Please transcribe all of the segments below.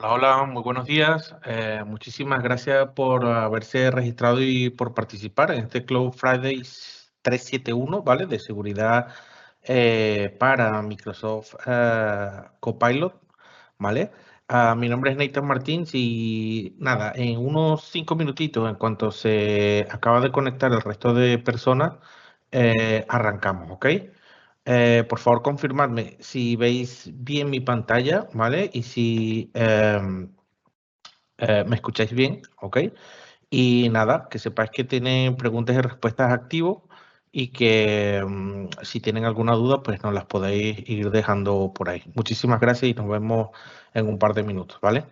Hola, hola, muy buenos días. Muchísimas gracias por haberse registrado y por participar en este Cloud Fridays 371, ¿vale? De seguridad para Microsoft Copilot, ¿vale? Mi nombre es Nathan Martins y nada, en unos 5 minutitos, en cuanto se acaba de conectar el resto de personas, arrancamos, ¿ok? Por favor, confirmadme si veis bien mi pantalla, ¿vale? Y si me escucháis bien, ¿ok? Y nada, que sepáis que tienen preguntas y respuestas activos y que si tienen alguna duda, pues nos las podéis ir dejando por ahí. Muchísimas gracias y nos vemos en un par de minutos, ¿vale?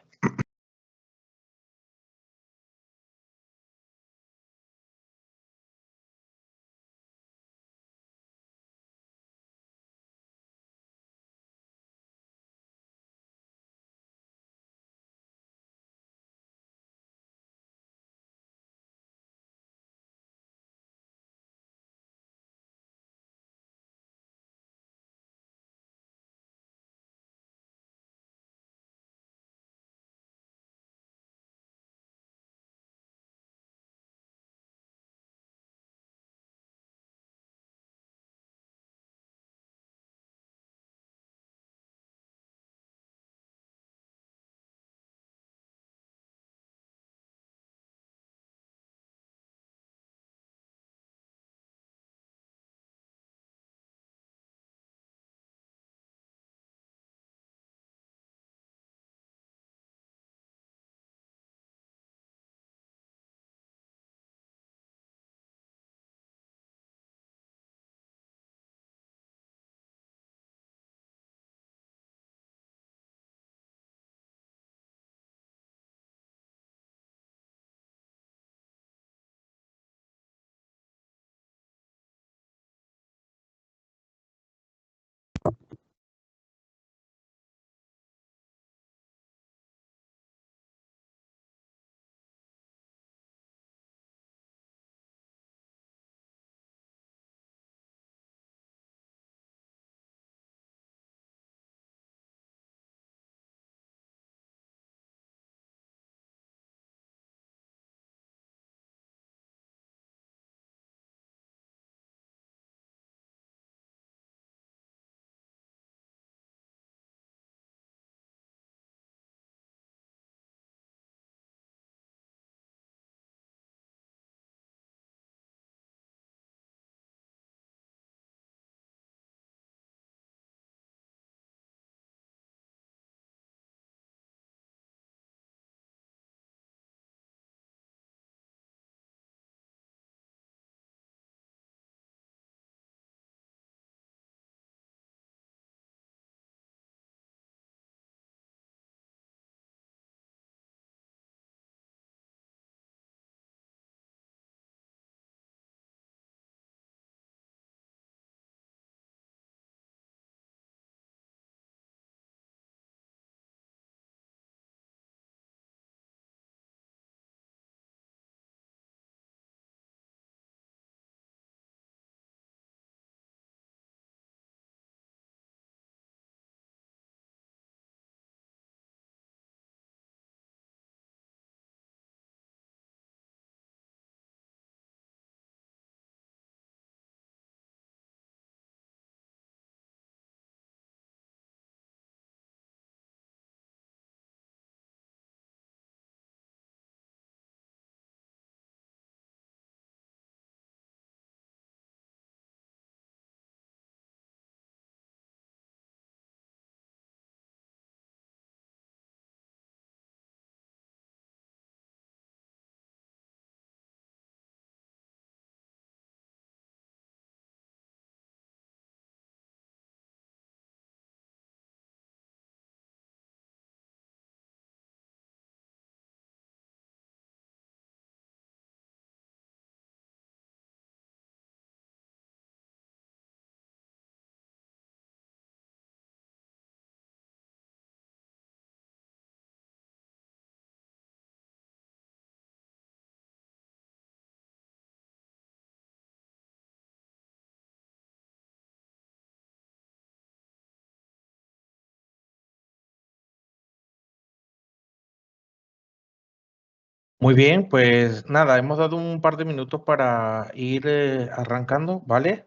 Muy bien, pues nada, hemos dado un par de minutos para ir arrancando, ¿vale?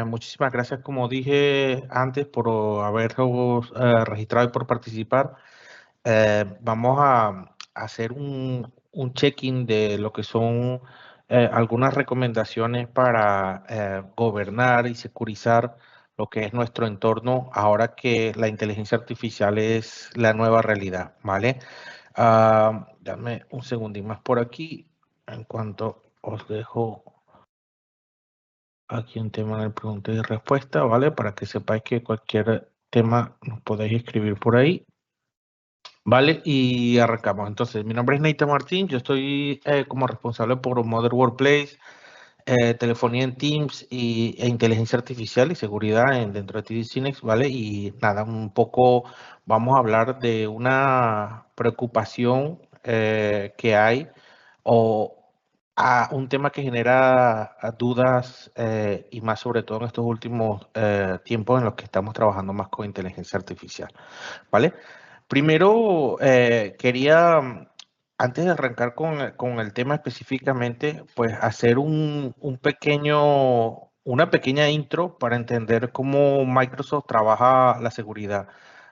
Muchísimas gracias, como dije antes, por haberos registrado y por participar. Vamos a hacer un check-in de lo que son algunas recomendaciones para gobernar y securizar lo que es nuestro entorno ahora que la inteligencia artificial es la nueva realidad, ¿vale? Dame un segundín más por aquí. En cuanto os dejo aquí un tema en el pregunta y respuesta, ¿vale? Para que sepáis que cualquier tema nos podéis escribir por ahí. Vale, y arrancamos. Entonces, mi nombre es Neita Martín, yo estoy como responsable por Modern Workplace, telefonía en Teams e inteligencia artificial y seguridad dentro de TD SYNNEX, ¿vale? Y nada, un poco vamos a hablar de una preocupación que hay o a un tema que genera dudas y más sobre todo en estos últimos tiempos en los que estamos trabajando más con inteligencia artificial, ¿vale? Primero, quería, antes de arrancar con el tema específicamente, pues hacer una pequeña intro para entender cómo Microsoft trabaja la seguridad,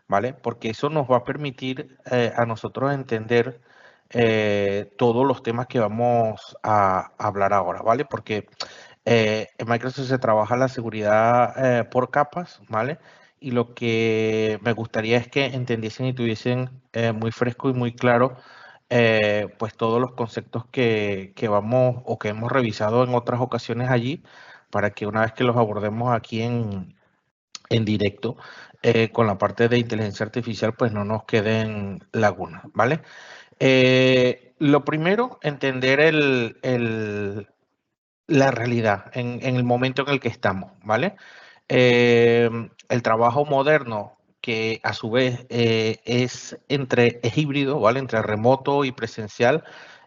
¿vale? Porque eso nos va a permitir a nosotros entender todos los temas que vamos a hablar ahora, ¿vale? Porque en Microsoft se trabaja la seguridad por capas, ¿vale? Y lo que me gustaría es que entendiesen y tuviesen muy fresco y muy claro pues todos los conceptos que vamos o que hemos revisado en otras ocasiones allí para que una vez que los abordemos aquí en directo con la parte de inteligencia artificial pues no nos queden lagunas, ¿vale? Lo primero, entender la realidad en el momento en el que estamos, ¿vale? El trabajo moderno, que a su vez es híbrido, ¿vale? Entre remoto y presencial,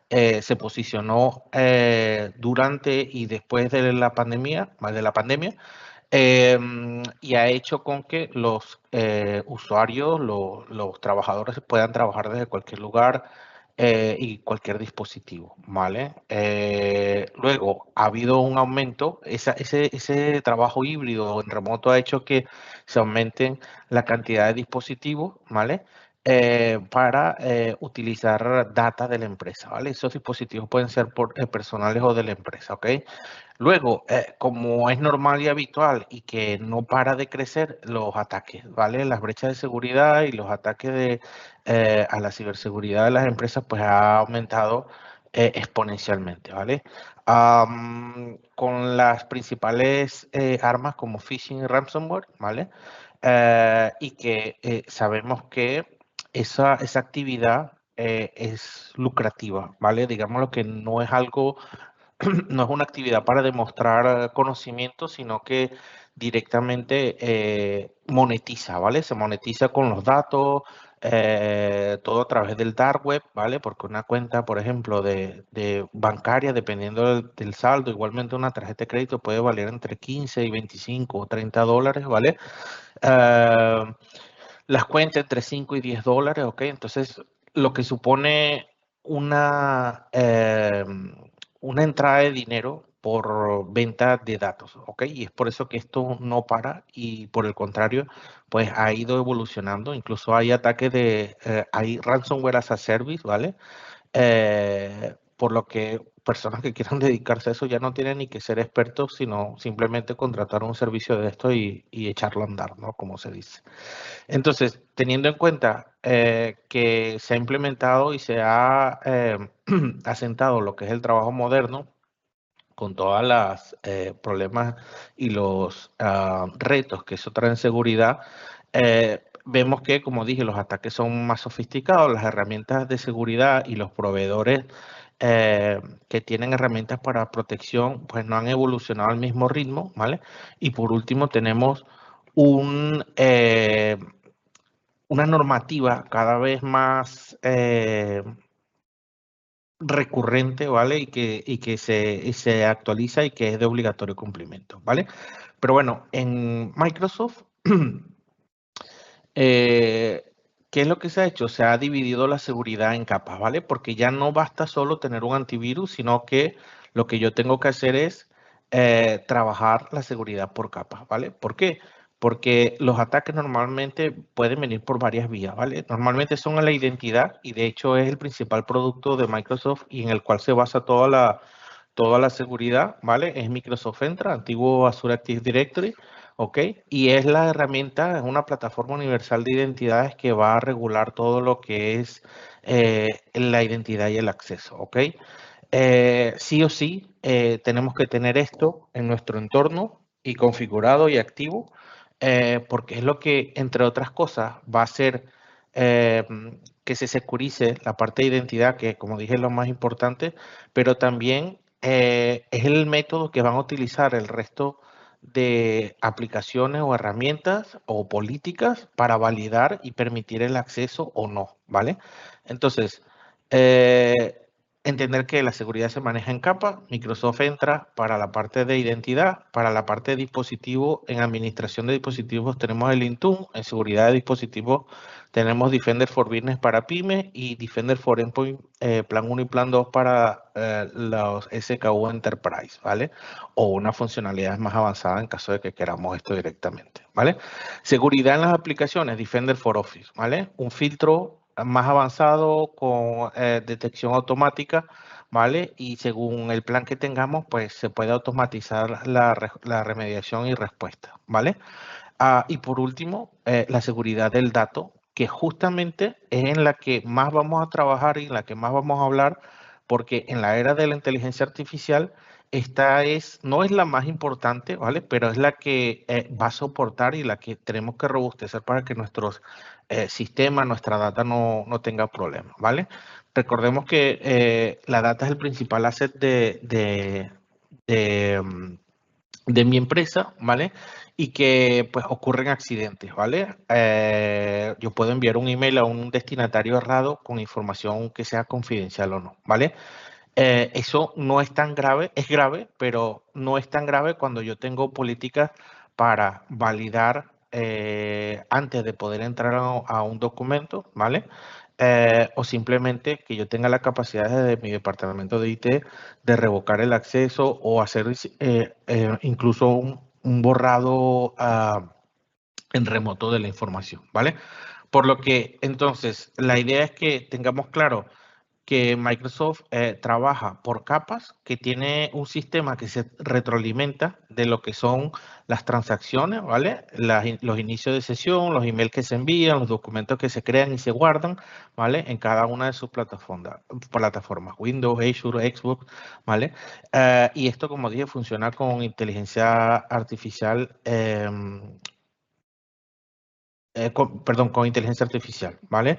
se posicionó durante y después de la pandemia, más de la pandemia, y ha hecho con que los usuarios, los trabajadores puedan trabajar desde cualquier lugar y cualquier dispositivo, ¿vale? Luego, ha habido un aumento, ese trabajo híbrido en remoto ha hecho que se aumenten la cantidad de dispositivos, ¿vale? Para utilizar data de la empresa, ¿vale? Esos dispositivos pueden ser personales o de la empresa, ¿ok? Luego, como es normal y habitual y que no para de crecer los ataques, ¿vale? Las brechas de seguridad y los ataques a la ciberseguridad de las empresas, pues ha aumentado exponencialmente, ¿vale? Con las principales armas como phishing y ransomware, ¿vale? Y que sabemos que esa actividad es lucrativa, ¿vale? Digamos lo que no es algo no es una actividad para demostrar conocimiento, sino que directamente monetiza, ¿vale? Se monetiza con los datos, todo a través del dark web, ¿vale? Porque una cuenta, por ejemplo, de bancaria, dependiendo del saldo, igualmente una tarjeta de crédito puede valer entre 15 y 25 o 30 dólares, ¿vale? Eh, las cuentas entre 5 y 10 dólares, ¿ok? Entonces, lo que supone una, eh, una entrada de dinero por venta de datos, ¿ok? Y es por eso que esto no para y por el contrario, pues ha ido evolucionando. Incluso hay ataques hay ransomware as a service, ¿vale? Por lo que personas que quieran dedicarse a eso ya no tienen ni que ser expertos, sino simplemente contratar un servicio de esto y echarlo a andar, ¿no? Como se dice. Entonces, teniendo en cuenta que se ha implementado y se ha asentado lo que es el trabajo moderno, con todas las problemas y los retos que eso trae en seguridad, vemos que, como dije, los ataques son más sofisticados, las herramientas de seguridad y los proveedores que tienen herramientas para protección, pues no han evolucionado al mismo ritmo, ¿vale? Y por último tenemos un, una normativa cada vez más recurrente, ¿vale? Y que se actualiza y que es de obligatorio cumplimiento, ¿vale? Pero bueno, en Microsoft, eh, ¿Qué es lo que se ha hecho? Se ha dividido la seguridad en capas, ¿vale? Porque ya no basta solo tener un antivirus, sino que lo que yo tengo que hacer es trabajar la seguridad por capas, ¿vale? ¿Por qué? Porque los ataques normalmente pueden venir por varias vías, ¿vale? Normalmente son a la identidad y de hecho es el principal producto de Microsoft y en el cual se basa toda la seguridad, ¿vale? Es Microsoft Entra, antiguo Azure Active Directory, ¿ok? Y es la herramienta, es una plataforma universal de identidades que va a regular todo lo que es la identidad y el acceso, ¿ok? Sí o sí, tenemos que tener esto en nuestro entorno y configurado y activo, porque es lo que, entre otras cosas, va a hacer eh, que se securice la parte de identidad, que como dije es lo más importante, pero también es el método que van a utilizar el resto de aplicaciones o herramientas o políticas para validar y permitir el acceso o no, ¿vale? Entonces, eh, entender que la seguridad se maneja en capas. Microsoft entra para la parte de identidad, para la parte de dispositivo. En administración de dispositivos tenemos el Intune, en seguridad de dispositivos tenemos Defender for Business para pymes y Defender for Endpoint Plan 1 y Plan 2 para los SKU Enterprise, ¿vale? O una funcionalidad más avanzada en caso de que queramos esto directamente, ¿vale? Seguridad en las aplicaciones, Defender for Office, ¿vale? Un filtro más avanzado con detección automática, ¿vale? Y según el plan que tengamos, pues se puede automatizar la remediación y respuesta, ¿vale? Y por último, la seguridad del dato, que justamente es en la que más vamos a trabajar y en la que más vamos a hablar, porque en la era de la inteligencia artificial, no es la más importante, ¿vale? Pero es la que va a soportar y la que tenemos que robustecer para que nuestros sistemas, nuestra data no tenga problemas, ¿vale? Recordemos que la data es el principal asset de de mi empresa, ¿vale? Y que pues ocurren accidentes, ¿vale? Yo puedo enviar un email a un destinatario errado con información que sea confidencial o no, ¿vale? Eso no es tan grave, es grave, pero no es tan grave cuando yo tengo políticas para validar antes de poder entrar a un documento, ¿vale? O simplemente que yo tenga la capacidad desde mi departamento de IT de revocar el acceso o hacer incluso un borrado en remoto de la información, ¿vale? Por lo que entonces la idea es que tengamos claro que Microsoft trabaja por capas, que tiene un sistema que se retroalimenta de lo que son las transacciones, ¿vale? Los inicios de sesión, los emails que se envían, los documentos que se crean y se guardan, ¿vale? En cada una de sus plataformas, Windows, Azure, Xbox, ¿vale? Y esto, como dije, funciona con inteligencia artificial, con inteligencia artificial, ¿vale?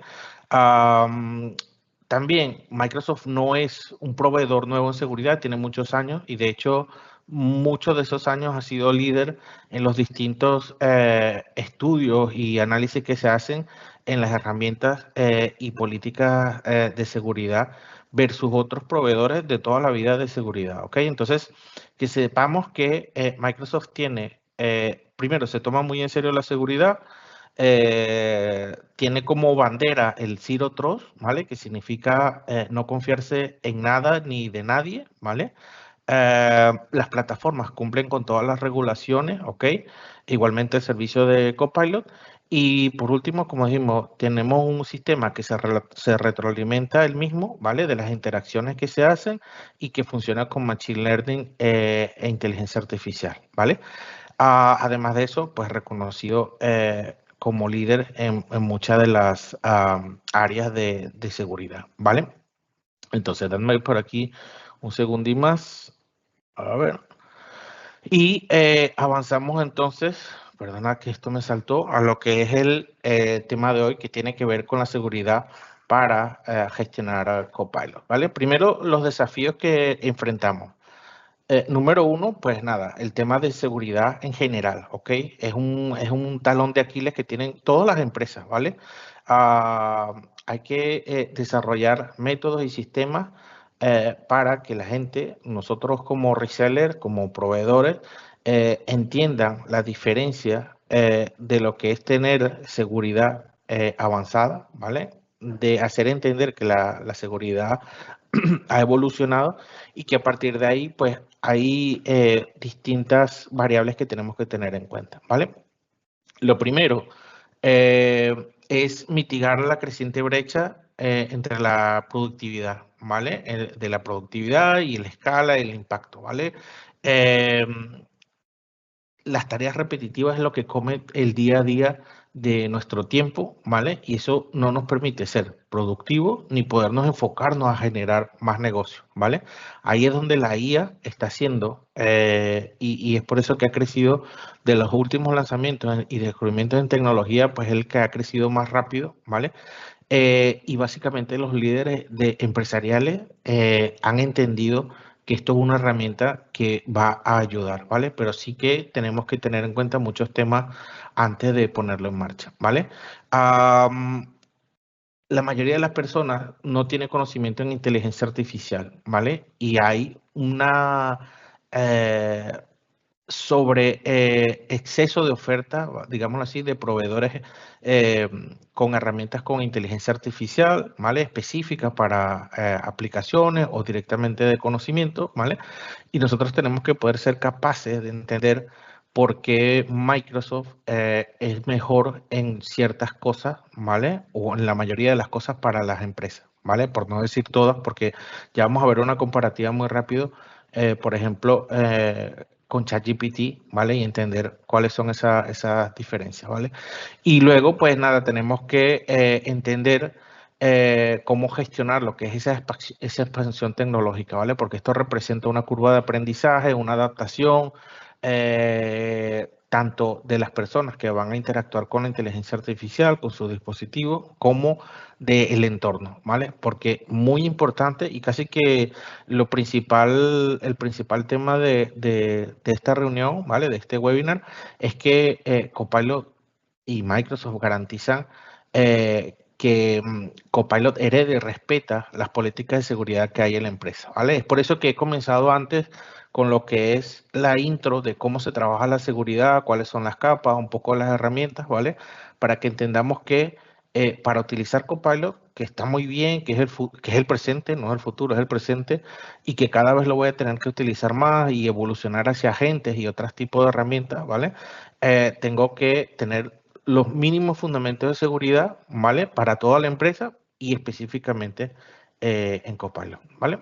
Am, También Microsoft no es un proveedor nuevo en seguridad, tiene muchos años y de hecho muchos de esos años ha sido líder en los distintos estudios y análisis que se hacen en las herramientas y políticas de seguridad versus otros proveedores de toda la vida de seguridad, ¿ok? Entonces, que sepamos que Microsoft tiene, primero, se toma muy en serio la seguridad, tiene como bandera el Zero Trust, ¿vale? Que significa no confiarse en nada ni de nadie, ¿vale? Las plataformas cumplen con todas las regulaciones, ¿ok? Igualmente el servicio de Copilot. Y por último, como dijimos, tenemos un sistema que se retroalimenta el mismo, ¿vale? De las interacciones que se hacen y que funciona con Machine Learning e inteligencia artificial, ¿vale? Además de eso, pues reconocido como líder en muchas de las áreas de seguridad, ¿vale? Entonces, denme por aquí un segundín más. A ver. Y avanzamos entonces, perdona que esto me saltó, a lo que es el tema de hoy que tiene que ver con la seguridad para gestionar Copilot, ¿vale? Primero, los desafíos que enfrentamos. Número uno, pues nada, el tema de seguridad en general, ¿ok? Es un talón de Aquiles que tienen todas las empresas, ¿vale? Hay que desarrollar métodos y sistemas para que la gente, nosotros como resellers, como proveedores, entiendan la diferencia de lo que es tener seguridad avanzada, ¿vale? De hacer entender que la seguridad ha evolucionado y que a partir de ahí, pues, hay distintas variables que tenemos que tener en cuenta, ¿vale? Lo primero es mitigar la creciente brecha entre la productividad, ¿vale? De la productividad y la escala y el impacto, ¿vale? Las tareas repetitivas es lo que come el día a día de nuestro tiempo, ¿vale? Y eso no nos permite ser productivos ni podernos enfocarnos a generar más negocio, ¿vale? Ahí es donde la IA está haciendo, y es por eso que ha crecido de los últimos lanzamientos y descubrimientos en tecnología, pues el que ha crecido más rápido, ¿vale? Y básicamente los líderes empresariales han entendido que esto es una herramienta que va a ayudar, ¿vale? Pero sí que tenemos que tener en cuenta muchos temas antes de ponerlo en marcha, ¿vale? La mayoría de las personas no tiene conocimiento en inteligencia artificial, ¿vale? Y hay una eh, sobre exceso de oferta, digámoslo así, de proveedores eh, con herramientas con inteligencia artificial, ¿vale? Específicas para aplicaciones o directamente de conocimiento, ¿vale? Y nosotros tenemos que poder ser capaces de entender por qué Microsoft es mejor en ciertas cosas, ¿vale? O en la mayoría de las cosas para las empresas, ¿vale? Por no decir todas, porque ya vamos a ver una comparativa muy rápido, por ejemplo, con ChatGPT, ¿vale? Y entender cuáles son esas diferencias, ¿vale? Y luego, pues nada, tenemos que entender cómo gestionar lo que es esa expansión tecnológica, ¿vale? Porque esto representa una curva de aprendizaje, una adaptación, tanto de las personas que van a interactuar con la inteligencia artificial, con sus dispositivos, como del entorno, ¿vale? Porque muy importante y casi que el principal tema de esta reunión, ¿vale? De este webinar, es que Copilot y Microsoft garantizan que Copilot herede y respeta las políticas de seguridad que hay en la empresa, ¿vale? Es por eso que he comenzado antes con lo que es la intro de cómo se trabaja la seguridad, cuáles son las capas, un poco las herramientas, ¿vale? Para que entendamos que para utilizar Copilot, que está muy bien, que es el presente, no es el futuro, es el presente, y que cada vez lo voy a tener que utilizar más y evolucionar hacia agentes y otros tipos de herramientas, ¿vale? Tengo que tener los mínimos fundamentos de seguridad, ¿vale? Para toda la empresa y específicamente en Copilot, ¿vale?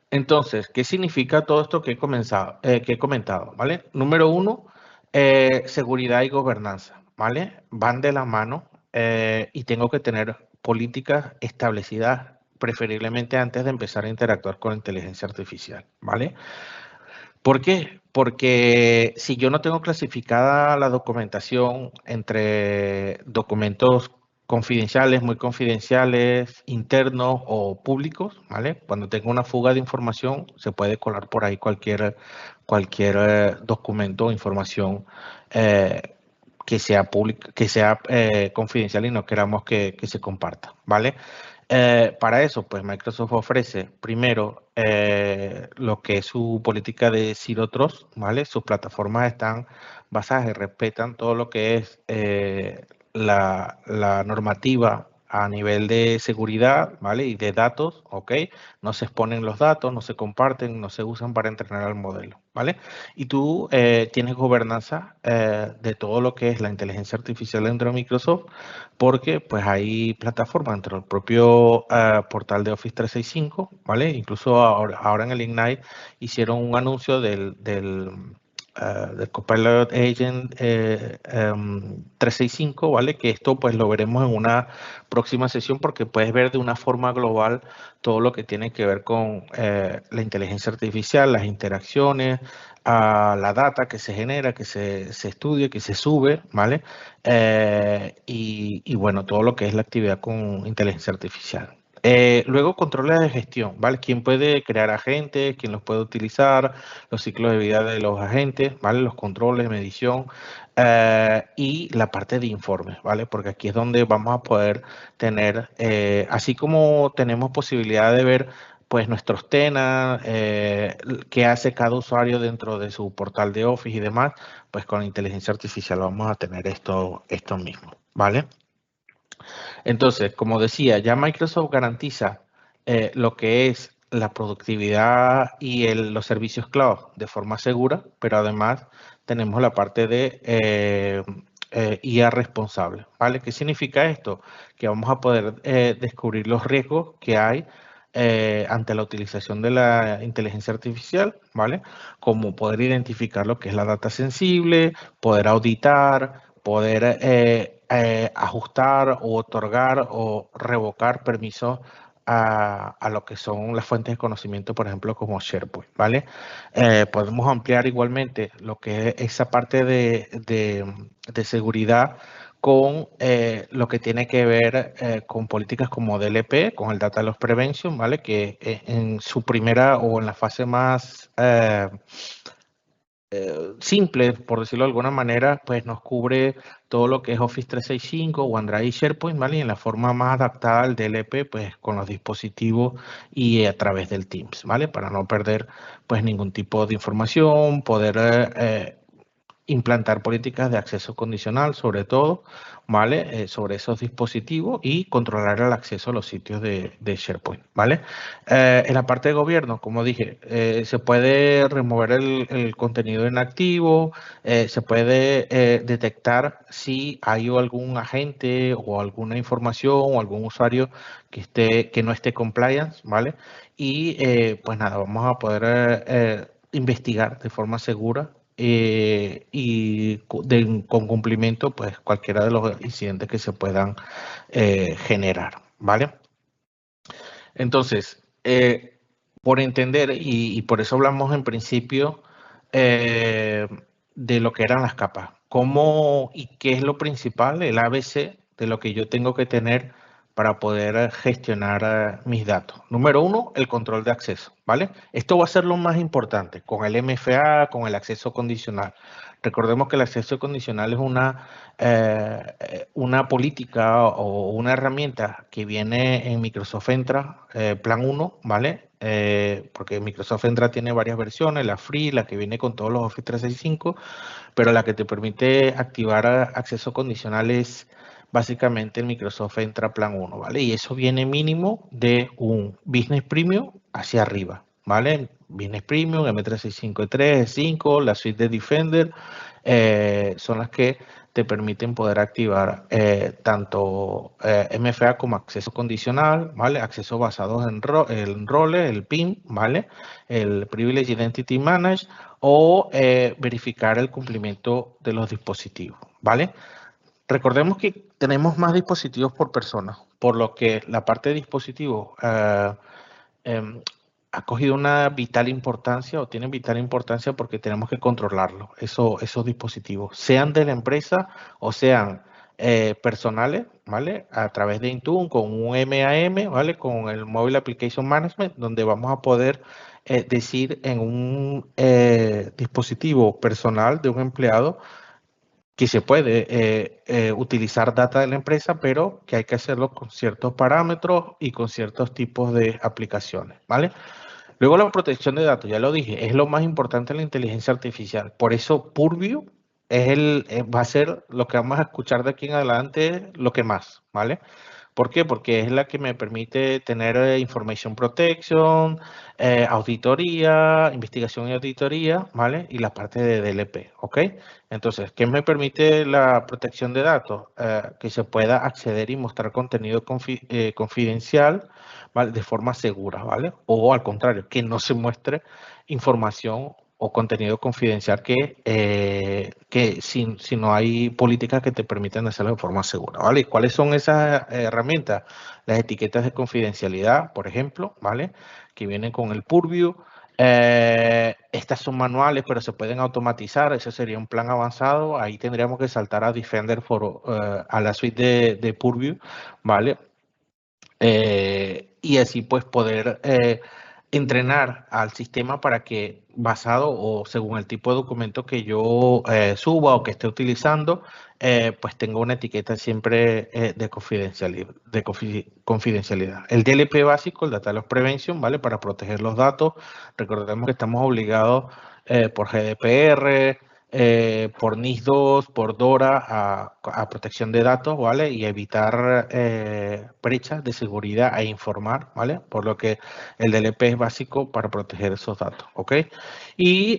Entonces, ¿qué significa todo esto que he comentado, ¿vale? Número uno, seguridad y gobernanza, ¿vale? Van de la mano y tengo que tener políticas establecidas preferiblemente antes de empezar a interactuar con inteligencia artificial, ¿vale? ¿Por qué? Porque si yo no tengo clasificada la documentación entre documentos confidenciales, muy confidenciales, internos o públicos, ¿vale? Cuando tengo una fuga de información, se puede colar por ahí cualquier documento o información eh, que sea pública, que sea confidencial y no queramos que se comparta, ¿vale? Para eso, pues Microsoft ofrece primero lo que es su política de Zero Trust, ¿vale? Sus plataformas están basadas y respetan todo lo que es la normativa a nivel de seguridad, ¿vale? Y de datos, ¿ok? No se exponen los datos, no se comparten, no se usan para entrenar al modelo, ¿vale? Y tú tienes gobernanza de todo lo que es la inteligencia artificial dentro de Microsoft, porque pues hay plataformas dentro del propio portal de Office 365, ¿vale? Incluso ahora en el Ignite hicieron un anuncio del Copilot Agent 365, ¿vale? Que esto pues lo veremos en una próxima sesión porque puedes ver de una forma global todo lo que tiene que ver con la inteligencia artificial, las interacciones, la data que se genera, que se estudia, que se sube, ¿vale? Y bueno, todo lo que es la actividad con inteligencia artificial. Luego, controles de gestión, ¿vale? ¿Quién puede crear agentes? ¿Quién los puede utilizar? Los ciclos de vida de los agentes, ¿vale? Los controles, medición y la parte de informes, ¿vale? Porque aquí es donde vamos a poder tener, así como tenemos posibilidad de ver pues nuestros tenants, qué hace cada usuario dentro de su portal de Office y demás, pues con inteligencia artificial vamos a tener esto mismo, ¿vale? Entonces, como decía, ya Microsoft garantiza lo que es la productividad y los servicios cloud de forma segura, pero además tenemos la parte de IA responsable, ¿vale? ¿Qué significa esto? Que vamos a poder descubrir los riesgos que hay ante la utilización de la inteligencia artificial, ¿vale? Como poder identificar lo que es la data sensible, poder auditar, poder ajustar o otorgar o revocar permisos a lo que son las fuentes de conocimiento, por ejemplo, como SharePoint, ¿vale? Podemos ampliar igualmente lo que es esa parte de seguridad con lo que tiene que ver con políticas como DLP, con el Data Loss Prevention, ¿vale? Que en su primera o en la fase más simple, por decirlo de alguna manera, pues nos cubre todo lo que es Office 365, OneDrive y SharePoint, ¿vale? Y en la forma más adaptada al DLP, pues con los dispositivos y a través del Teams, ¿vale? Para no perder pues ningún tipo de información, poder implantar políticas de acceso condicional, sobre todo, ¿vale? Sobre esos dispositivos y controlar el acceso a los sitios de SharePoint, ¿vale? En la parte de gobierno, como dije, se puede remover el contenido inactivo, se puede detectar si hay algún agente o alguna información o algún usuario que no esté compliance, ¿vale? Y pues nada, vamos a poder investigar de forma segura y con cumplimiento, pues cualquiera de los incidentes que se puedan generar, ¿vale? Entonces, por entender, y por eso hablamos en principio eh, de lo que eran las capas, cómo y qué es lo principal, el ABC de lo que yo tengo que tener para poder gestionar mis datos. Número uno, el control de acceso, ¿vale? Esto va a ser lo más importante, con el MFA, con el acceso condicional. Recordemos que el acceso condicional es una política o una herramienta que viene en Microsoft Entra Plan 1, ¿vale? Porque Microsoft Entra tiene varias versiones, la Free, la que viene con todos los Office 365, pero la que te permite activar acceso condicional es básicamente el Microsoft Entra Plan 1, ¿vale? Y eso viene mínimo de un Business Premium hacia arriba, ¿vale? Business Premium, M365, 5, la suite de Defender, son las que te permiten poder activar tanto MFA como acceso condicional, ¿vale? Accesos basados en roles, el PIM, ¿vale? El Privilege Identity Manage o verificar el cumplimiento de los dispositivos, ¿vale? Recordemos que tenemos más dispositivos por persona, por lo que la parte de dispositivos eh, ha cogido una vital importancia o tiene vital importancia porque tenemos que controlarlo, esos dispositivos, sean de la empresa o sean personales, ¿vale? A través de Intune con un MAM, ¿vale? Con el Mobile Application Management, donde vamos a poder decir en un dispositivo personal de un empleado que se puede utilizar data de la empresa, pero que hay que hacerlo con ciertos parámetros y con ciertos tipos de aplicaciones, ¿vale? Luego la protección de datos, ya lo dije, es lo más importante en la inteligencia artificial. Por eso Purview va a ser lo que vamos a escuchar de aquí en adelante, lo que más, ¿vale? ¿Por qué? Porque es la que me permite tener information protection, auditoría, investigación y auditoría, ¿vale? Y la parte de DLP, ¿ok? Entonces, ¿qué me permite la protección de datos? Que se pueda acceder y mostrar contenido confidencial, ¿vale? De forma segura, ¿vale? O al contrario, que no se muestre información o contenido confidencial que si no hay políticas que te permiten hacerlo de forma segura, ¿vale? ¿Cuáles son esas herramientas? Las etiquetas de confidencialidad, por ejemplo, ¿vale? Que vienen con el Purview. Estas son manuales, pero se pueden automatizar. Ese sería un plan avanzado. Ahí tendríamos que saltar a Defender a la suite de Purview, ¿vale? Y así pues poder entrenar al sistema para que, basado o según el tipo de documento que yo suba o que esté utilizando, pues tenga una etiqueta siempre de confidencialidad, confidencialidad. El DLP básico, el Data Loss Prevention, ¿vale? Para proteger los datos. Recordemos que estamos obligados por GDPR, por NIS2, por DORA a protección de datos, ¿vale? Y evitar brechas de seguridad e informar, ¿vale? Por lo que el DLP es básico para proteger esos datos, ¿ok? Y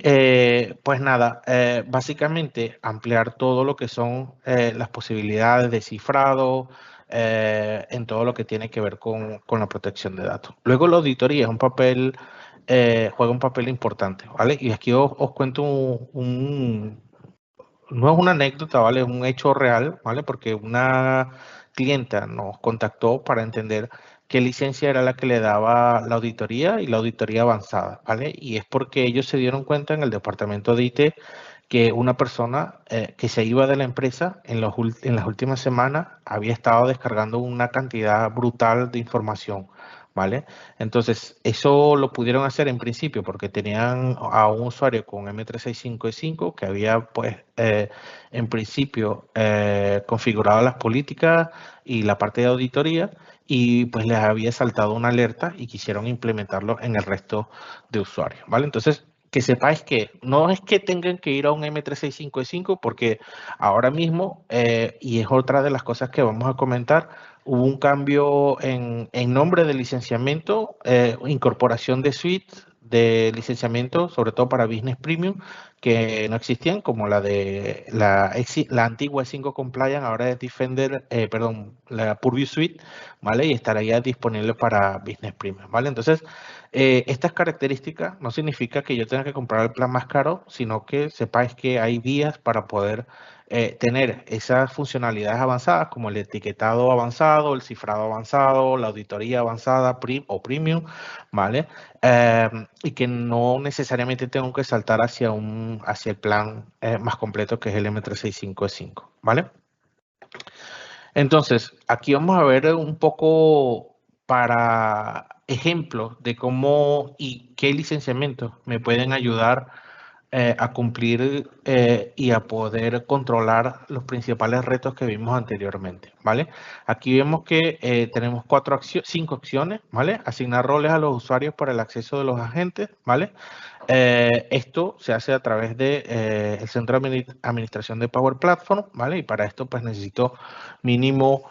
pues nada, básicamente ampliar todo lo que son las posibilidades de cifrado, en todo lo que tiene que ver con la protección de datos. Luego la auditoría es un papel, juega un papel importante, ¿vale? Y aquí os cuento no es una anécdota, ¿vale? Es un hecho real, ¿vale? Porque una clienta nos contactó para entender qué licencia era la que le daba la auditoría y la auditoría avanzada, ¿vale? Y es porque ellos se dieron cuenta en el departamento de IT que una persona que se iba de la empresa en las últimas semanas había estado descargando una cantidad brutal de información, ¿vale? Entonces, eso lo pudieron hacer en principio porque tenían a un usuario con M365E5 que había, pues, en principio, configurado las políticas y la parte de auditoría y pues les había saltado una alerta y quisieron implementarlo en el resto de usuarios, ¿vale? Entonces, que sepáis que no es que tengan que ir a un M365E5 porque ahora mismo, y es otra de las cosas que vamos a comentar, hubo un cambio en nombre de licenciamiento, incorporación de suites de licenciamiento, sobre todo para Business Premium, que no existían, como la de la antigua E5 Compliant, ahora es Defender, perdón, la Purview Suite, ¿vale? Y estaría disponible para Business Premium, ¿vale? Entonces, estas características no significa que yo tenga que comprar el plan más caro, sino que sepáis que hay vías para poder tener esas funcionalidades avanzadas como el etiquetado avanzado, el cifrado avanzado, la auditoría avanzada o premium, ¿vale? Y que no necesariamente tengo que saltar hacia el plan más completo que es el M365E5, ¿vale? Entonces, aquí vamos a ver un poco para ejemplos de cómo y qué licenciamientos me pueden ayudar a cumplir y a poder controlar los principales retos que vimos anteriormente, ¿vale? Aquí vemos que tenemos 5 acciones, ¿vale? Asignar roles a los usuarios para el acceso de los agentes, ¿vale? Esto se hace a través de el Centro de Administración de Power Platform, ¿vale? Y para esto pues necesito mínimo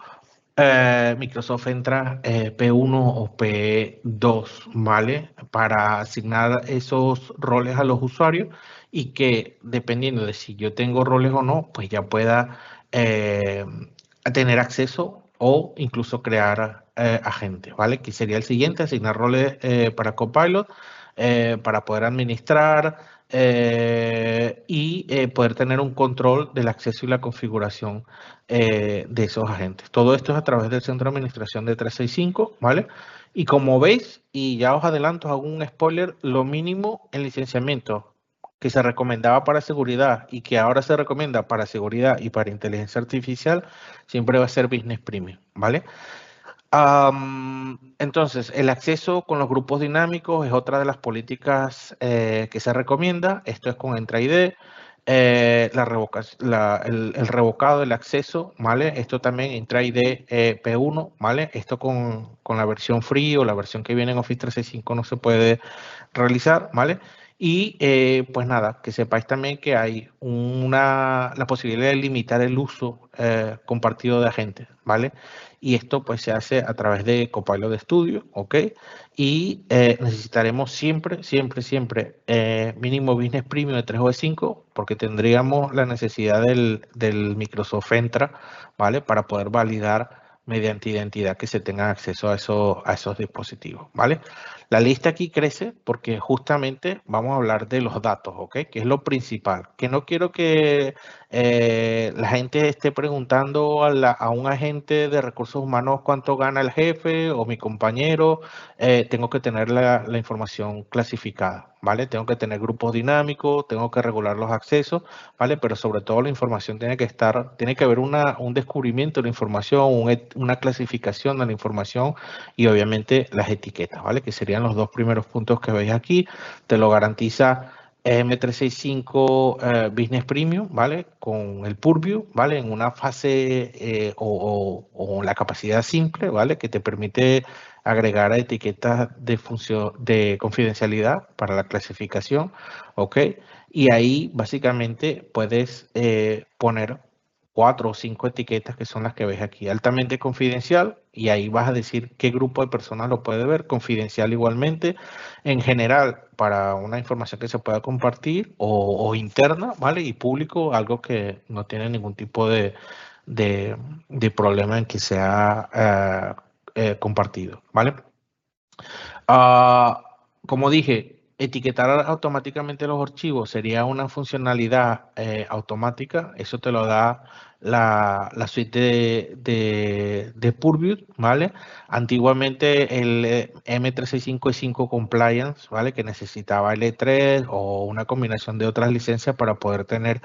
Microsoft entra P1 o P2, ¿vale? Para asignar esos roles a los usuarios y que dependiendo de si yo tengo roles o no, pues ya pueda tener acceso o incluso crear agentes, ¿vale? Que sería el siguiente, asignar roles para Copilot, para poder administrar y poder tener un control del acceso y la configuración de esos agentes. Todo esto es a través del Centro de Administración de 365, ¿vale? Y como veis, y ya os adelanto, hago un spoiler, lo mínimo en licenciamiento que se recomendaba para seguridad y que ahora se recomienda para seguridad y para inteligencia artificial, siempre va a ser Business Premium, ¿vale? Entonces, el acceso con los grupos dinámicos es otra de las políticas que se recomienda. Esto es con Entra ID, el revocado del acceso, ¿vale? Esto también Entra ID P1, ¿vale? Esto con la versión free o la versión que viene en Office 365 no se puede realizar, ¿vale? Y pues nada, que sepáis también que hay la posibilidad de limitar el uso compartido de agentes, ¿vale? Y esto pues se hace a través de Copilot Studio, ¿ok? Y necesitaremos siempre mínimo Business Premium de 3 o de 5 porque tendríamos la necesidad del Microsoft Entra, ¿vale? Para poder validar mediante identidad que se tenga acceso a esos dispositivos, ¿vale? La lista aquí crece porque justamente vamos a hablar de los datos, ¿ok? Que es lo principal. Que no quiero que la gente esté preguntando a un agente de recursos humanos cuánto gana el jefe o mi compañero, tengo que tener la información clasificada, ¿vale? Tengo que tener grupos dinámicos, tengo que regular los accesos, ¿vale? Pero sobre todo la información tiene que haber un descubrimiento de la información, una clasificación de la información y obviamente las etiquetas, ¿vale? Que serían los dos primeros puntos que veis aquí. Te lo garantiza M365 Business Premium, ¿vale? Con el Purview, ¿vale? En una fase o la capacidad simple, ¿vale? Que te permite agregar etiquetas de confidencialidad para la clasificación, ¿ok? Y ahí básicamente puedes poner 4 o 5 etiquetas que son las que ves aquí. Altamente confidencial, y ahí vas a decir qué grupo de personas lo puede ver. Confidencial igualmente. En general, para una información que se pueda compartir o interna, ¿vale? Y público, algo que no tiene ningún tipo de problema en que sea compartido, ¿vale? Ah, como dije, etiquetar automáticamente los archivos sería una funcionalidad automática. Eso te lo da la suite de Purview, ¿vale? Antiguamente el M365 Compliance, ¿vale? Que necesitaba L3 o una combinación de otras licencias para poder tener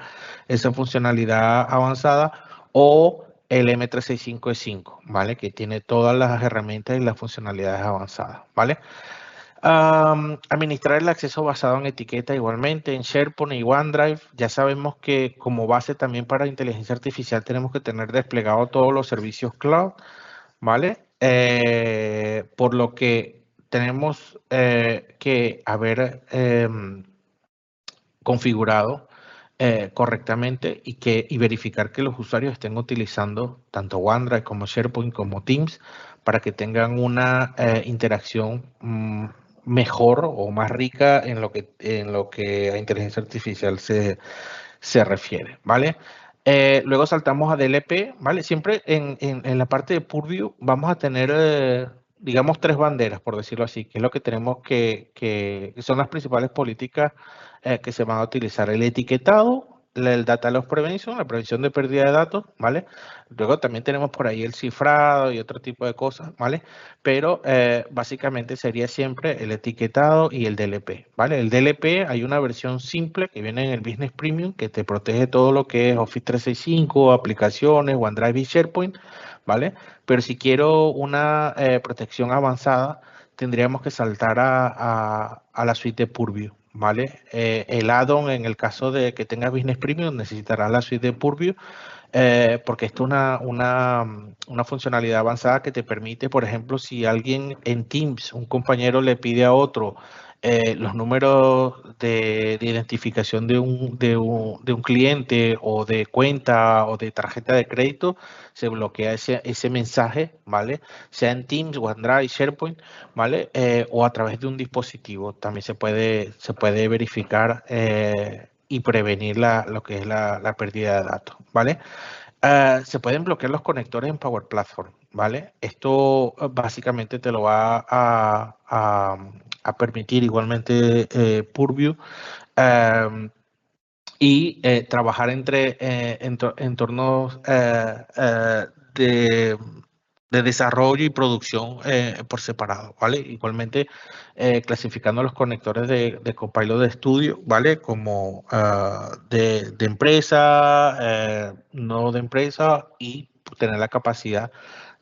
esa funcionalidad avanzada, o el M365 ¿vale? Que tiene todas las herramientas y las funcionalidades avanzadas, ¿vale? Administrar el acceso basado en etiqueta igualmente en SharePoint y OneDrive. Ya sabemos que como base también para inteligencia artificial tenemos que tener desplegado todos los servicios cloud, ¿vale? Por lo que tenemos que haber configurado correctamente y verificar que los usuarios estén utilizando tanto OneDrive como SharePoint como Teams para que tengan una interacción mejor o más rica en lo que a inteligencia artificial se refiere, ¿vale? Luego saltamos a DLP, ¿vale? Siempre en la parte de Purview vamos a tener, digamos, 3 banderas, por decirlo así, que es lo que tenemos que son las principales políticas que se van a utilizar. El etiquetado, el Data Loss Prevention, la prevención de pérdida de datos, ¿vale? Luego también tenemos por ahí el cifrado y otro tipo de cosas, ¿vale? Pero básicamente sería siempre el etiquetado y el DLP, ¿vale? El DLP hay una versión simple que viene en el Business Premium que te protege todo lo que es Office 365, aplicaciones, OneDrive y SharePoint, ¿vale? Pero si quiero una protección avanzada, tendríamos que saltar a la suite de Purview, ¿vale? El add-on, en el caso de que tengas Business Premium, necesitará la suite de Purview, porque esto es una funcionalidad avanzada que te permite, por ejemplo, si alguien en Teams, un compañero le pide a otro los números de identificación de un cliente o de cuenta o de tarjeta de crédito, se bloquea ese mensaje, ¿vale? Sea en Teams, OneDrive, SharePoint, ¿vale? O a través de un dispositivo. También se puede verificar y prevenir lo que es la pérdida de datos, ¿vale? Se pueden bloquear los conectores en Power Platform, ¿vale? Esto básicamente te lo va a permitir igualmente Purview y trabajar entre entornos de desarrollo y producción por separado, ¿vale? Igualmente clasificando los conectores de Copilot Studio, ¿vale? Como de empresa, no de empresa, y tener la capacidad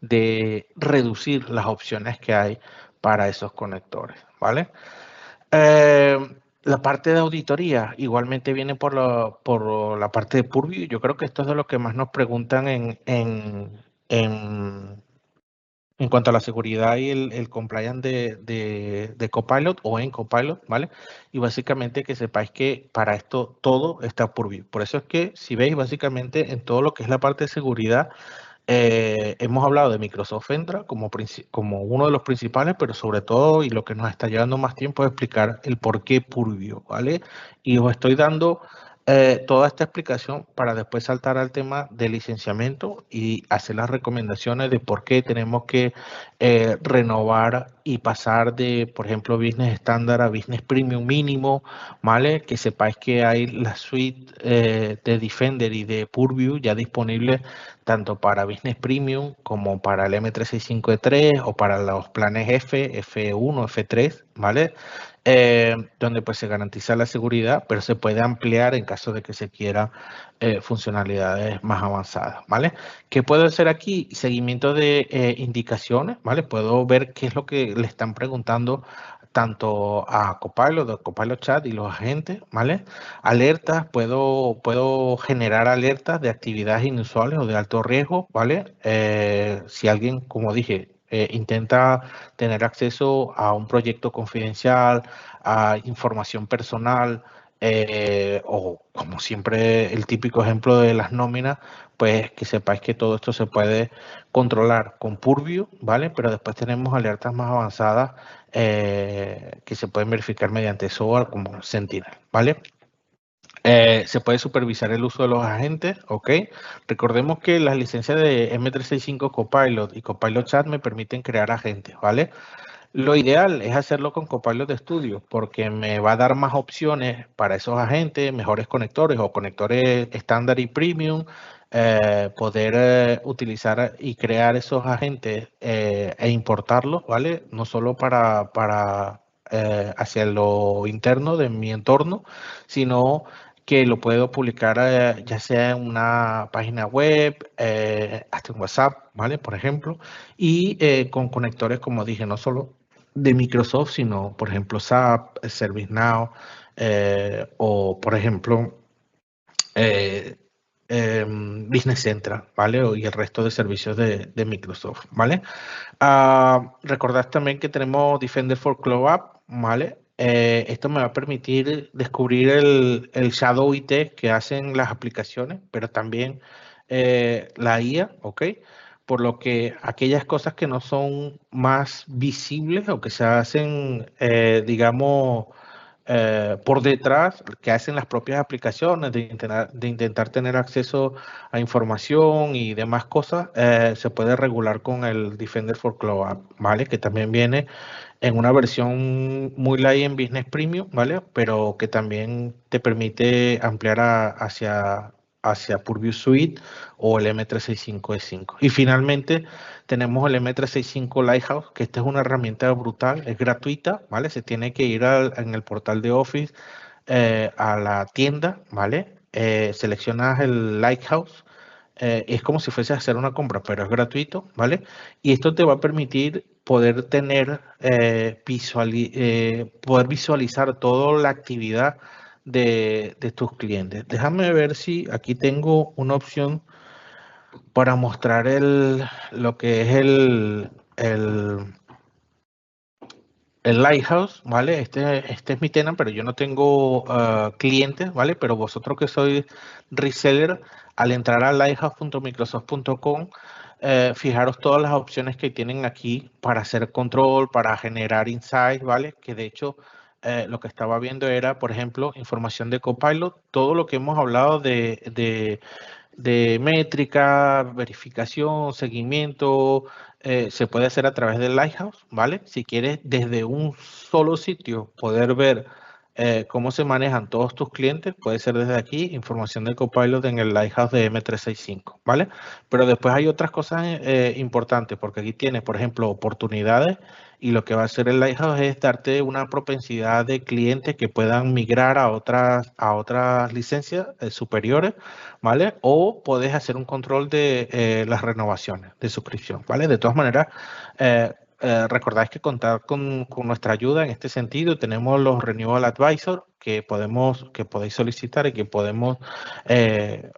de reducir las opciones que hay para esos conectores, ¿vale? Eh, la parte de auditoría igualmente viene por la parte de Purview. Yo creo que esto es de lo que más nos preguntan en, en cuanto a la seguridad y el compliance de Copilot o en Copilot, ¿vale? Y básicamente que sepáis que para esto todo está Purview. Por eso es que si veis básicamente en todo lo que es la parte de seguridad, hemos hablado de Microsoft Entra como uno de los principales, pero sobre todo, y lo que nos está llevando más tiempo, es explicar el por qué Purview, ¿vale? Y os estoy dando toda esta explicación para después saltar al tema de licenciamiento y hacer las recomendaciones de por qué tenemos que renovar y pasar de, por ejemplo, Business estándar a Business Premium mínimo, ¿vale? Que sepáis que hay la suite de Defender y de Purview ya disponible tanto para Business Premium como para el M365E3 o para los planes F, F1, F3, ¿vale? Donde pues se garantiza la seguridad, pero se puede ampliar en caso de que se quiera funcionalidades más avanzadas, ¿vale? ¿Qué puedo hacer aquí? Seguimiento de indicaciones, ¿vale? Puedo ver qué es lo que le están preguntando tanto a Copilot Chat y los agentes, ¿vale? Alertas, puedo generar alertas de actividades inusuales o de alto riesgo, ¿vale? Si alguien, como dije, intenta tener acceso a un proyecto confidencial, a información personal, o como siempre el típico ejemplo de las nóminas, pues que sepáis que todo esto se puede controlar con Purview, ¿vale? Pero después tenemos alertas más avanzadas que se pueden verificar mediante software como Sentinel, ¿vale? Se puede supervisar el uso de los agentes, ¿ok? Recordemos que las licencias de M365 Copilot y Copilot Chat me permiten crear agentes, ¿vale? Lo ideal es hacerlo con Copilot Studio porque me va a dar más opciones para esos agentes, mejores conectores o conectores estándar y premium, poder utilizar y crear esos agentes e importarlos, ¿vale? No solo para hacia lo interno de mi entorno, sino que lo puedo publicar ya sea en una página web, hasta en WhatsApp, ¿vale? Por ejemplo, y con conectores, como dije, no solo de Microsoft, sino, por ejemplo, SAP, ServiceNow, o, por ejemplo, eh, Business Central, ¿vale? Y el resto de servicios de Microsoft, ¿vale? Recordad también que tenemos Defender for Cloud App, ¿vale? Esto me va a permitir descubrir el Shadow IT que hacen las aplicaciones, pero también la IA, ¿ok? Por lo que aquellas cosas que no son más visibles o que se hacen, digamos, por detrás, que hacen las propias aplicaciones, de intentar tener acceso a información y demás cosas, se puede regular con el Defender for Cloud App, ¿vale? Que también viene en una versión muy light en Business Premium, ¿vale? Pero que también te permite ampliar hacia Purview Suite o el M365E5. Y finalmente tenemos el M365 Lighthouse, que esta es una herramienta brutal, es gratuita, ¿vale? Se tiene que ir en el portal de Office a la tienda, ¿vale? Seleccionas el Lighthouse, es como si fuese a hacer una compra, pero es gratuito, ¿vale? Y esto te va a permitir poder tener, poder visualizar toda la actividad de tus clientes. Déjame ver si aquí tengo una opción para mostrar lo que es el Lighthouse, ¿vale? Este es mi tenant, pero yo no tengo clientes, ¿vale? Pero vosotros que sois reseller, al entrar a lighthouse.microsoft.com, fijaros todas las opciones que tienen aquí para hacer control, para generar insights, ¿vale? Que de hecho lo que estaba viendo era, por ejemplo, información de Copilot, todo lo que hemos hablado de métrica, verificación, seguimiento, se puede hacer a través del Lighthouse, ¿vale? Si quieres desde un solo sitio poder ver cómo se manejan todos tus clientes, puede ser desde aquí, información de Copilot en el Lighthouse de M365, ¿vale? Pero después hay otras cosas importantes, porque aquí tienes, por ejemplo, oportunidades, y lo que va a hacer el Lighthouse es darte una propensidad de clientes que puedan migrar a otras licencias superiores, ¿vale? O puedes hacer un control de las renovaciones de suscripción, ¿vale? De todas maneras, recordáis que contar con nuestra ayuda en este sentido. Tenemos los Renewal Advisor que podéis solicitar y que podemos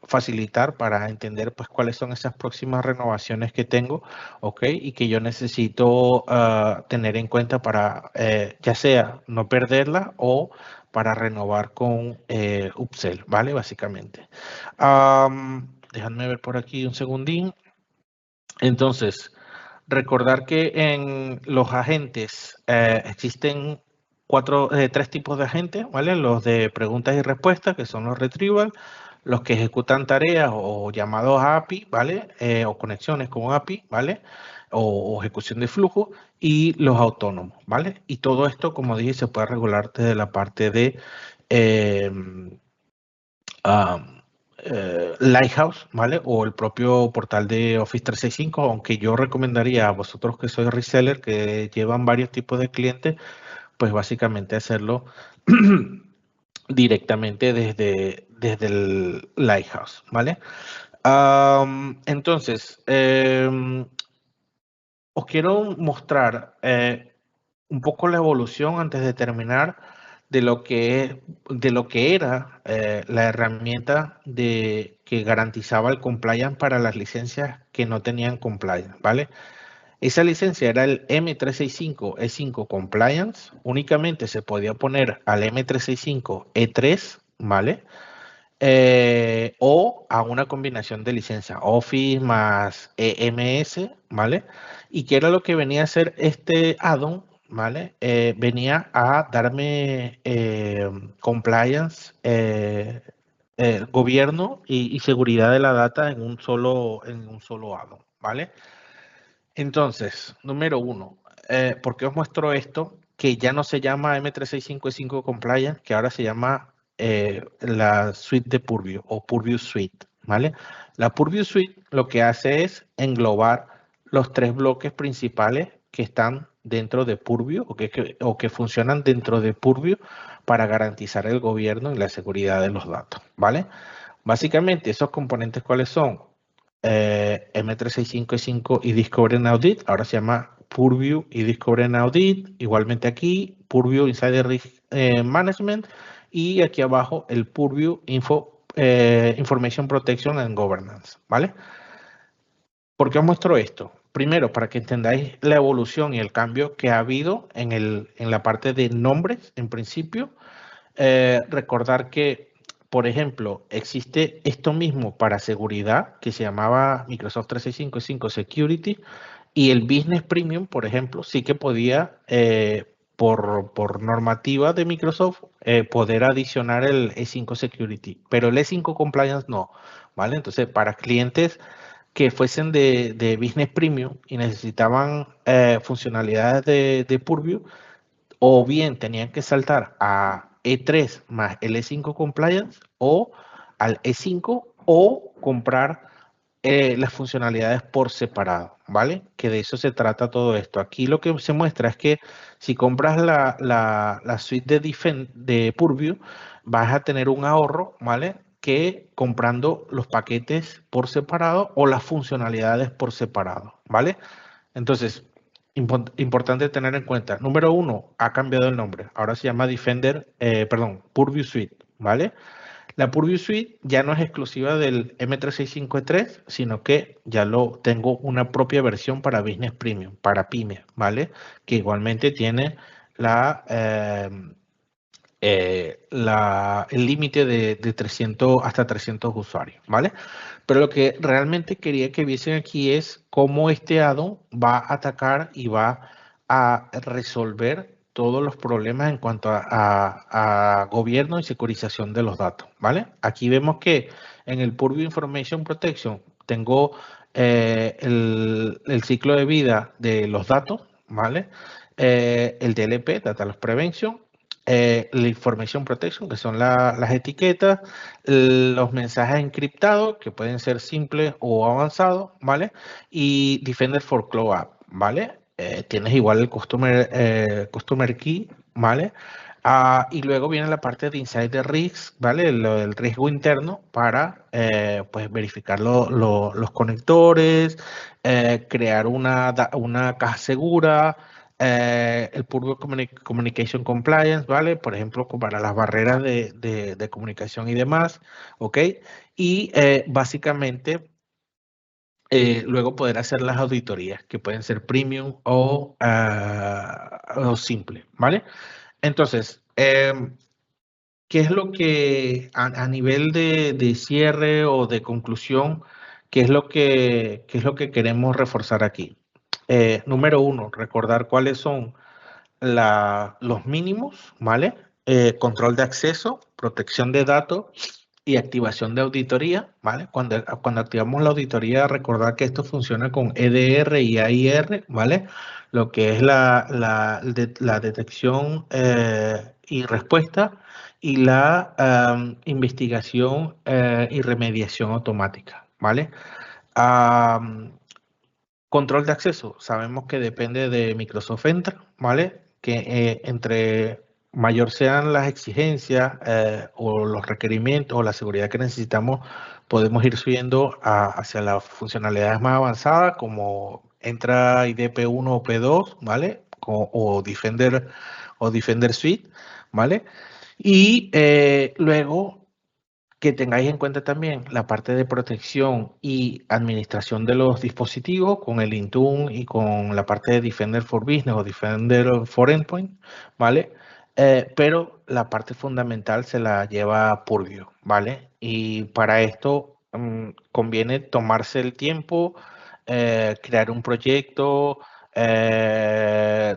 facilitar para entender pues cuáles son esas próximas renovaciones que tengo, ¿ok? Y que yo necesito tener en cuenta para ya sea no perderlas o para renovar con Upsell, ¿vale? Básicamente. Déjame ver por aquí un segundín. Entonces, recordar que en los agentes existen tres tipos de agentes, ¿vale? Los de preguntas y respuestas, que son los retrieval, los que ejecutan tareas o llamados a API, ¿vale? O conexiones con API, ¿vale? o ejecución de flujo y los autónomos, ¿vale? Y todo esto, como dije, se puede regular desde la parte de Lighthouse, ¿vale? O el propio portal de Office 365, aunque yo recomendaría a vosotros que sois reseller, que llevan varios tipos de clientes, pues básicamente hacerlo directamente desde el Lighthouse, ¿vale? Entonces, os quiero mostrar un poco la evolución antes de terminar de lo que era la herramienta que garantizaba el compliance para las licencias que no tenían compliance, ¿vale? Esa licencia era el M365 E5 Compliance, únicamente se podía poner al M365 E3, ¿vale? O a una combinación de licencia Office más EMS, ¿vale? Y que era lo que venía a hacer este add-on, ¿vale? Venía a darme compliance, gobierno y seguridad de la data en un solo add-on, ¿vale? Entonces, número uno, ¿por qué os muestro esto? Que ya no se llama M365E5 Compliance, que ahora se llama la suite de Purview o Purview Suite, ¿vale? La Purview Suite lo que hace es englobar los 3 bloques principales que están dentro de Purview o que funcionan dentro de Purview para garantizar el gobierno y la seguridad de los datos, ¿vale? Básicamente, esos componentes, ¿cuáles son? M365E5 y Discovery and Audit, ahora se llama Purview y Discovery and Audit, igualmente aquí, Purview Insider Risk Management, y aquí abajo el Purview Information Protection and Governance, ¿vale? ¿Por qué os muestro esto? Primero, para que entendáis la evolución y el cambio que ha habido en la parte de nombres, en principio. Recordar que, por ejemplo, existe esto mismo para seguridad que se llamaba Microsoft 365 Security y el Business Premium, por ejemplo, sí que podía, por normativa de Microsoft, poder adicionar el E5 Security, pero el E5 Compliance no, ¿vale? Entonces, para clientes que fuesen de Business Premium y necesitaban funcionalidades de Purview, o bien tenían que saltar a E3 más el E5 Compliance o al E5 o comprar las funcionalidades por separado, ¿vale? Que de eso se trata todo esto. Aquí lo que se muestra es que si compras la suite de Purview, vas a tener un ahorro, ¿vale? Que comprando los paquetes por separado o las funcionalidades por separado, ¿vale? Entonces, importante tener en cuenta. Número uno, ha cambiado el nombre. Ahora se llama Purview Suite, ¿vale? La Purview Suite ya no es exclusiva del M365E3, sino que ya lo tengo una propia versión para Business Premium, para pyme, ¿vale? Que igualmente tiene el límite de 300 hasta 300 usuarios, ¿vale? Pero lo que realmente quería que viesen aquí es cómo este add-on va a atacar y va a resolver todos los problemas en cuanto a gobierno y securización de los datos, ¿vale? Aquí vemos que en el Purview Information Protection tengo el ciclo de vida de los datos, ¿vale? El DLP, Data Loss Prevention, la Information Protection, que son las etiquetas, los mensajes encriptados, que pueden ser simples o avanzados, ¿vale? Y Defender for Cloud App, ¿vale? Tienes igual el Customer Key, ¿vale? Y luego viene la parte de Insider Risk, ¿vale? El riesgo interno para pues verificar los conectores, crear una caja segura, el Purview Communication Compliance, ¿vale? Por ejemplo, para las barreras de comunicación y demás, ¿ok? Y básicamente luego poder hacer las auditorías, que pueden ser premium o simple, ¿vale? Entonces, ¿qué es lo que a nivel de cierre o de conclusión, qué es lo que queremos reforzar aquí? Número uno, recordar cuáles son los mínimos, ¿vale? Control de acceso, protección de datos y activación de auditoría, ¿vale? Cuando activamos la auditoría, recordar que esto funciona con EDR y AIR, ¿vale? Lo que es la detección y respuesta y la investigación y remediación automática, ¿vale? Am, Control de acceso, sabemos que depende de Microsoft Entra, ¿vale? Que entre mayor sean las exigencias o los requerimientos o la seguridad que necesitamos, podemos ir subiendo hacia las funcionalidades más avanzadas como Entra ID P1 o P2, ¿vale? O Defender Suite, ¿vale? Y luego que tengáis en cuenta también la parte de protección y administración de los dispositivos con el Intune y con la parte de Defender for Business o Defender for Endpoint, ¿vale? Pero la parte fundamental se la lleva Purview, ¿vale? Y para esto conviene tomarse el tiempo, crear un proyecto,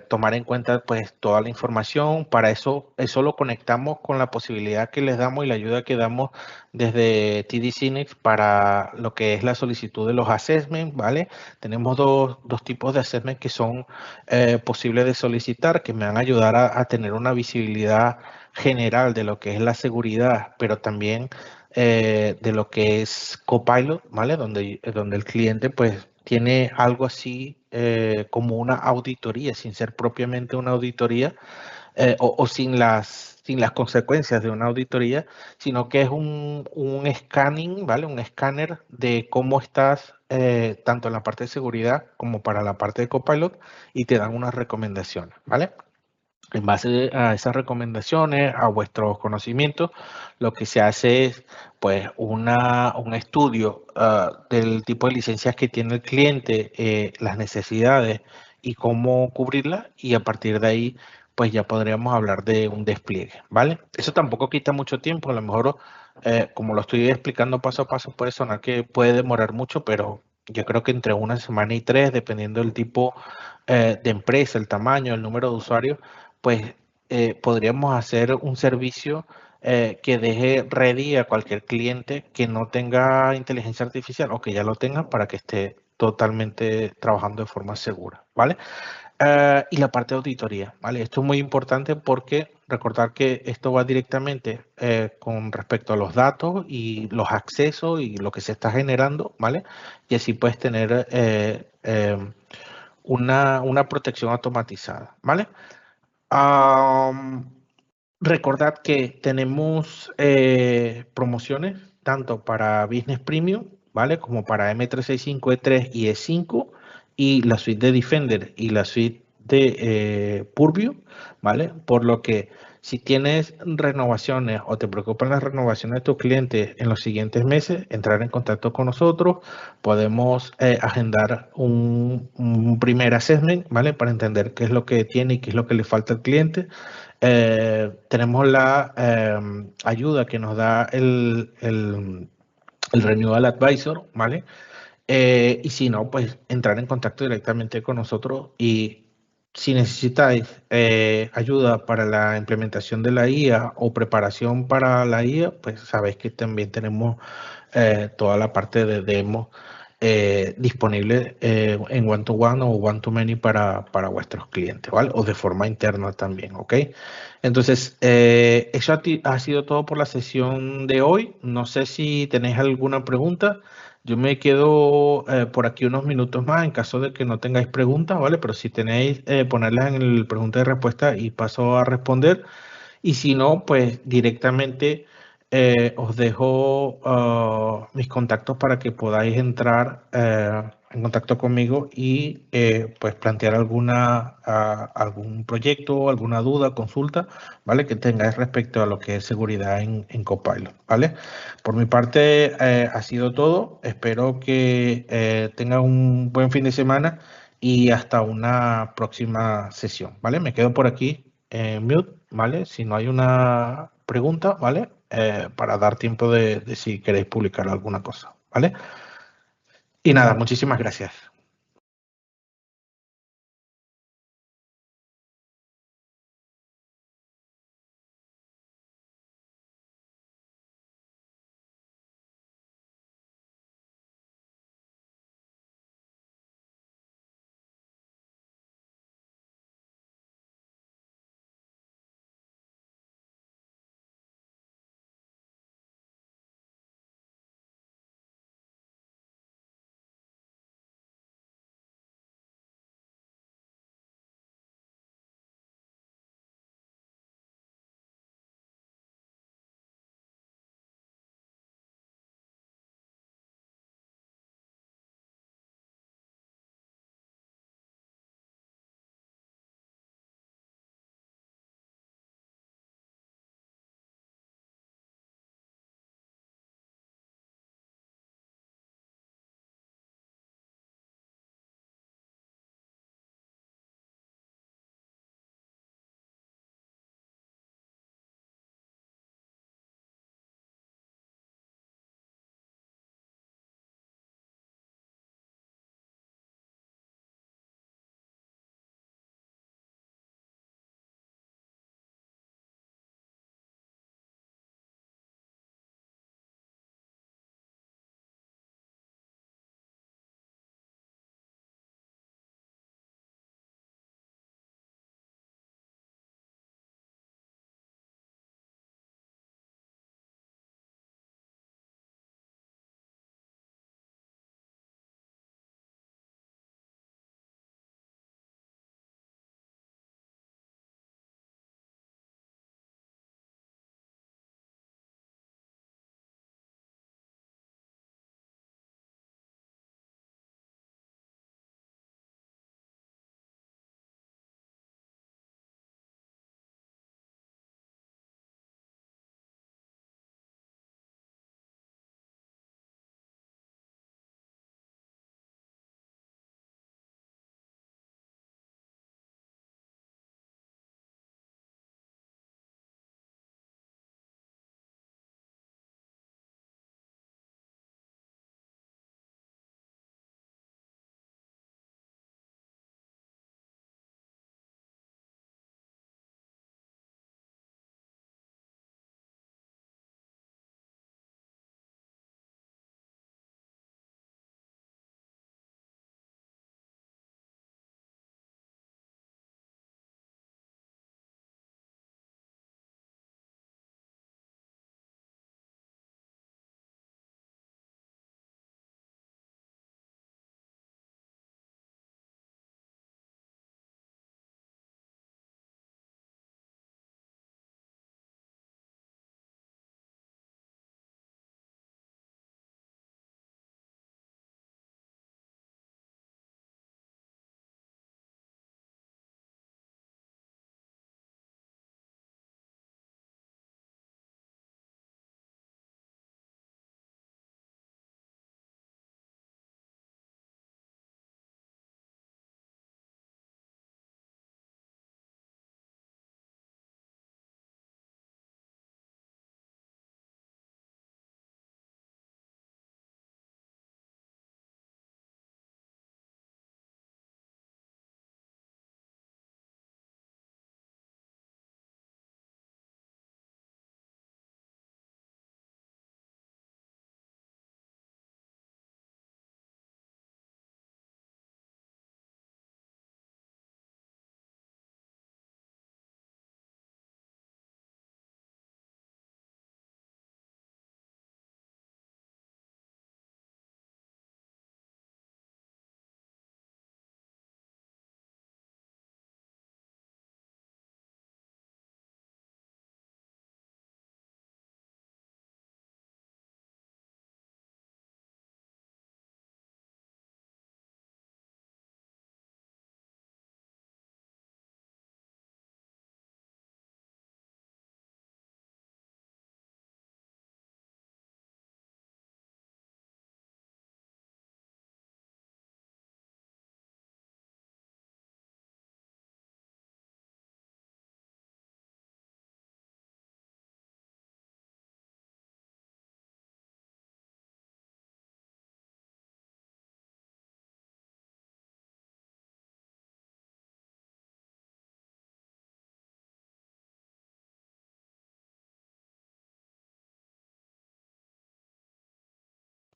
tomar en cuenta pues toda la información. Para eso lo conectamos con la posibilidad que les damos y la ayuda que damos desde TD Synnex para lo que es la solicitud de los assessments, ¿vale? Tenemos dos tipos de assessments que son posibles de solicitar, que me van a ayudar a tener una visibilidad general de lo que es la seguridad, pero también de lo que es Copilot, ¿vale? Donde el cliente pues tiene algo así como una auditoría, sin ser propiamente una auditoría, o sin las consecuencias de una auditoría, sino que es un scanning, ¿vale? Un escáner de cómo estás tanto en la parte de seguridad como para la parte de Copilot y te dan unas recomendaciones, ¿vale? En base a esas recomendaciones, a vuestros conocimientos, lo que se hace es pues un estudio del tipo de licencias que tiene el cliente, las necesidades y cómo cubrirlas, y a partir de ahí pues ya podríamos hablar de un despliegue, ¿vale? Eso tampoco quita mucho tiempo, a lo mejor como lo estoy explicando paso a paso puede sonar que puede demorar mucho, pero yo creo que entre una semana y tres, dependiendo del tipo de empresa, el tamaño, el número de usuarios, pues podríamos hacer un servicio que deje ready a cualquier cliente que no tenga inteligencia artificial o que ya lo tenga para que esté totalmente trabajando de forma segura, ¿vale? Y la parte de auditoría, ¿vale? Esto es muy importante porque recordar que esto va directamente con respecto a los datos y los accesos y lo que se está generando, ¿vale? Y así puedes tener una protección automatizada, ¿vale? Am, Recordad que tenemos promociones tanto para Business Premium, ¿vale? Como para M365, E3 y E5 y la suite de Defender y la suite de Purview, ¿vale? Por lo que si tienes renovaciones o te preocupan las renovaciones de tus clientes en los siguientes meses, entrar en contacto con nosotros, podemos agendar un primer assessment, ¿vale? Para entender qué es lo que tiene y qué es lo que le falta al cliente. Tenemos la ayuda que nos da el Renewal Advisor, ¿vale? Y si no, pues entrar en contacto directamente con nosotros y si necesitáis ayuda para la implementación de la IA o preparación para la IA, pues sabéis que también tenemos toda la parte de demo disponible en one-to-one o one-to-many para vuestros clientes, ¿vale? O de forma interna también, ¿ok? Entonces, eso ha sido todo por la sesión de hoy. No sé si tenéis alguna pregunta. Yo me quedo por aquí unos minutos más en caso de que no tengáis preguntas, ¿vale? Pero si tenéis, ponerlas en el pregunta y respuesta y paso a responder. Y si no, pues directamente os dejo mis contactos para que podáis entrar en contacto conmigo y pues plantear algún proyecto, alguna duda, consulta, ¿vale? Que tengáis respecto a lo que es seguridad en Copilot, ¿vale? Por mi parte ha sido todo. Espero que tengan un buen fin de semana y hasta una próxima sesión, ¿vale? Me quedo por aquí mute, ¿vale? Si no hay una pregunta, ¿vale? Para dar tiempo de si queréis publicar alguna cosa, ¿vale? Y nada, muchísimas gracias.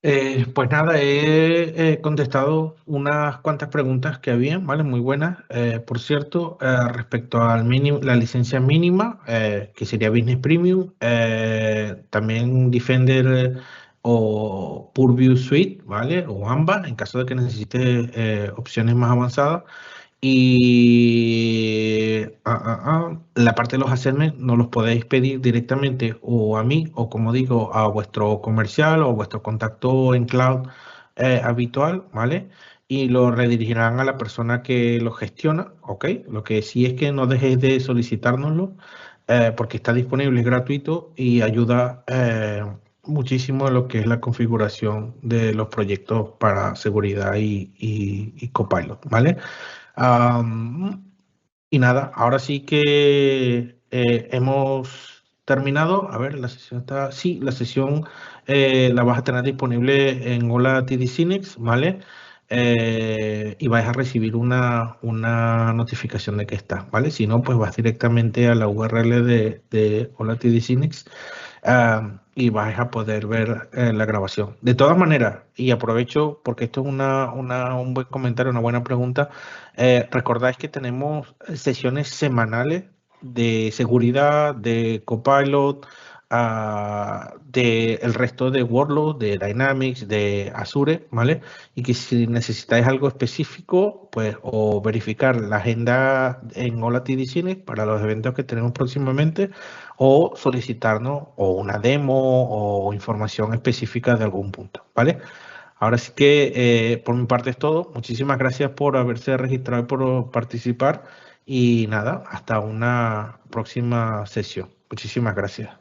Pues nada, he contestado unas cuantas preguntas que habían, ¿vale? Muy buenas. Por cierto, respecto al mínimo, la licencia mínima, que sería Business Premium, también Defender o Purview Suite, ¿vale? O ambas, en caso de que necesite opciones más avanzadas. Y la parte de los assignments no los podéis pedir directamente o a mí o, como digo, a vuestro comercial o vuestro contacto en cloud habitual, ¿vale? Y lo redirigirán a la persona que lo gestiona, ¿ok? Lo que sí es que no dejéis de solicitárnoslo porque está disponible, es gratuito y ayuda muchísimo en lo que es la configuración de los proyectos para seguridad y Copilot, ¿vale? Am, y nada, ahora sí que hemos terminado. A ver, la sesión está. Sí, la sesión la vas a tener disponible en Hola TD Cinex, ¿vale? Y vais a recibir una notificación de que está, ¿vale? Si no, pues vas directamente a la URL de Hola TD Cinex y vais a poder ver la grabación. De todas maneras, y aprovecho porque esto es un buen comentario, una buena pregunta. Recordáis que tenemos sesiones semanales de seguridad, de Copilot, de el resto de Workload, de Dynamics, de Azure, ¿vale? Y que si necesitáis algo específico, pues o verificar la agenda en Hola TD Cine para los eventos que tenemos próximamente, o solicitarnos o una demo o información específica de algún punto, ¿vale? Ahora sí que por mi parte es todo. Muchísimas gracias por haberse registrado y por participar. Y nada, hasta una próxima sesión. Muchísimas gracias.